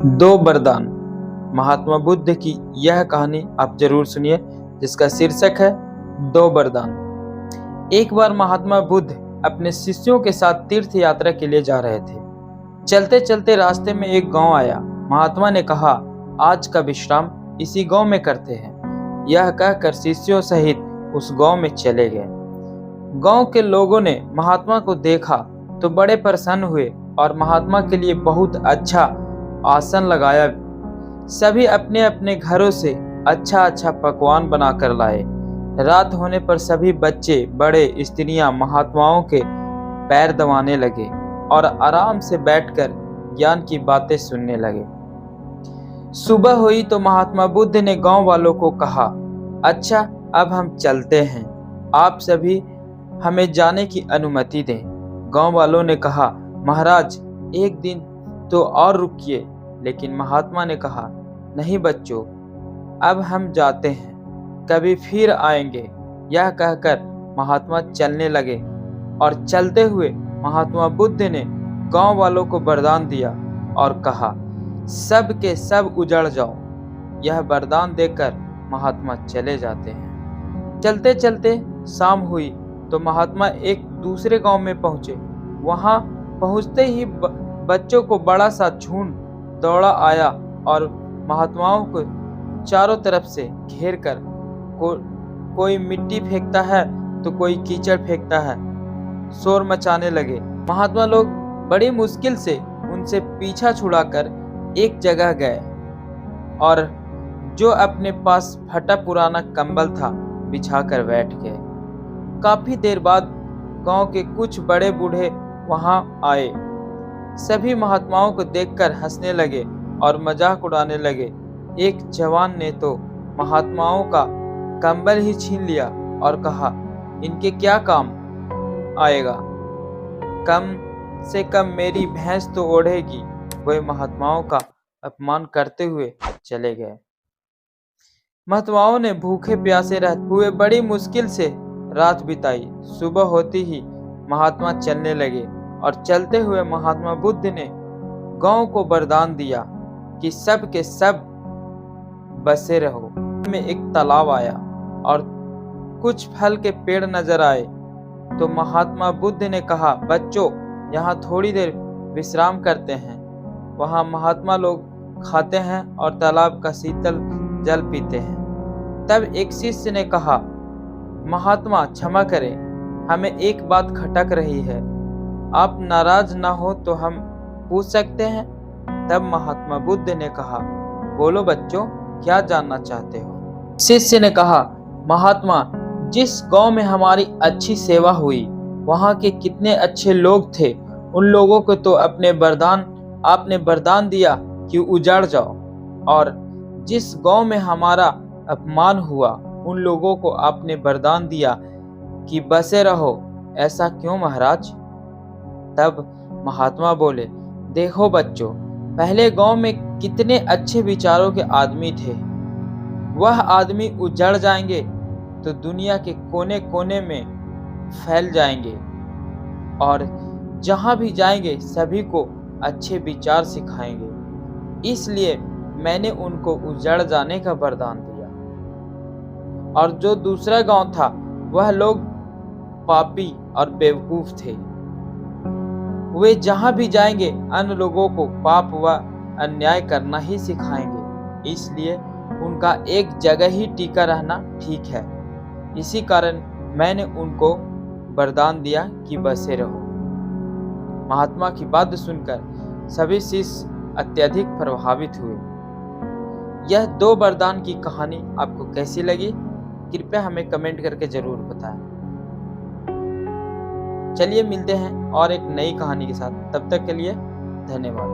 दो वरदान। महात्मा बुद्ध की यह कहानी आप जरूर सुनिए, जिसका शीर्षक है दो वरदान। एक बार महात्मा बुद्ध अपने शिष्यों के साथ तीर्थ यात्रा के लिए जा रहे थे। चलते चलते रास्ते में एक गांव आया। महात्मा ने कहा, आज का विश्राम इसी गांव में करते हैं। यह कहकर शिष्यों सहित उस गांव में चले गए। गांव के लोगों ने महात्मा को देखा तो बड़े प्रसन्न हुए और महात्मा के लिए बहुत अच्छा आसन लगाया। सभी अपने अपने घरों से अच्छा अच्छा पकवान बनाकर लाए। रात होने पर सभी बच्चे बड़े स्त्रियां महात्माओं के पैर दबाने लगे और आराम से बैठकर ज्ञान की बातें सुनने लगे। सुबह हुई तो महात्मा बुद्ध ने गांव वालों को कहा, अच्छा अब हम चलते हैं, आप सभी हमें जाने की अनुमति दें। गांव वालों ने कहा, महाराज एक दिन तो और रुकिए। लेकिन महात्मा ने कहा, नहीं बच्चों, अब हम जाते हैं, कभी फिर आएंगे। यह कहकर महात्मा चलने लगे और चलते हुए महात्मा बुद्ध ने गांव वालों को वरदान दिया और कहा, सब के सब उजड़ जाओ। यह वरदान देकर महात्मा चले जाते हैं। चलते चलते शाम हुई तो महात्मा एक दूसरे गांव में पहुंचे। वहां पहुंचते ही बच्चों को बड़ा सा झुंड दौड़ा आया और महात्माओं को चारों तरफ से घेर कर कोई मिट्टी फेंकता है तो कोई कीचड़ फेंकता है, शोर मचाने लगे। महात्मा लोग बड़ी मुश्किल से उनसे पीछा छुड़ाकर एक जगह गए और जो अपने पास फटा पुराना कंबल था बिछाकर बैठ गए। काफी देर बाद गांव के कुछ बड़े बूढ़े वहां आए। सभी महात्माओं को देखकर हंसने लगे और मजाक उड़ाने लगे। एक जवान ने तो महात्माओं का कंबल ही छीन लिया और कहा, इनके क्या काम आएगा, कम से कम मेरी भैंस तो ओढ़ेगी। वे महात्माओं का अपमान करते हुए चले गए। महात्माओं ने भूखे प्यासे रहते हुए बड़ी मुश्किल से रात बिताई। सुबह होती ही महात्मा चलने लगे और चलते हुए महात्मा बुद्ध ने गांव को वरदान दिया कि सब के सब बसे रहो। में एक तालाब आया और कुछ फल के पेड़ नजर आए तो महात्मा बुद्ध ने कहा, बच्चों यहाँ थोड़ी देर विश्राम करते हैं। वहाँ महात्मा लोग खाते हैं और तालाब का शीतल जल पीते हैं। तब एक शिष्य ने कहा, महात्मा क्षमा करें, हमें एक बात खटक रही है, आप नाराज ना हो तो हम पूछ सकते हैं। तब महात्मा बुद्ध ने कहा, बोलो बच्चों, क्या जानना चाहते हो। शिष्य ने कहा, महात्मा, जिस गांव में हमारी अच्छी सेवा हुई वहां के कितने अच्छे लोग थे। उन लोगों को तो आपने वरदान दिया कि उजाड़ जाओ, और जिस गांव में हमारा अपमान हुआ उन लोगों को आपने वरदान दिया कि बसे रहो। ऐसा क्यों महाराज। तब महात्मा बोले, देखो बच्चों, पहले गांव में कितने अच्छे विचारों के आदमी थे। वह आदमी उजड़ जाएंगे तो दुनिया के कोने कोने में फैल जाएंगे और जहां भी जाएंगे सभी को अच्छे विचार सिखाएंगे। इसलिए मैंने उनको उजड़ जाने का वरदान दिया। और जो दूसरा गांव था वह लोग पापी और बेवकूफ थे। वे जहां भी जाएंगे अन्य लोगों को पाप व अन्याय करना ही सिखाएंगे। इसलिए उनका एक जगह ही टिका रहना ठीक है। इसी कारण मैंने उनको वरदान दिया कि बसे रहो। महात्मा की बात सुनकर सभी शिष्य अत्यधिक प्रभावित हुए। यह दो वरदान की कहानी आपको कैसी लगी, कृपया हमें कमेंट करके जरूर बताएं। चलिए मिलते हैं और एक नई कहानी के साथ। तब तक के लिए धन्यवाद।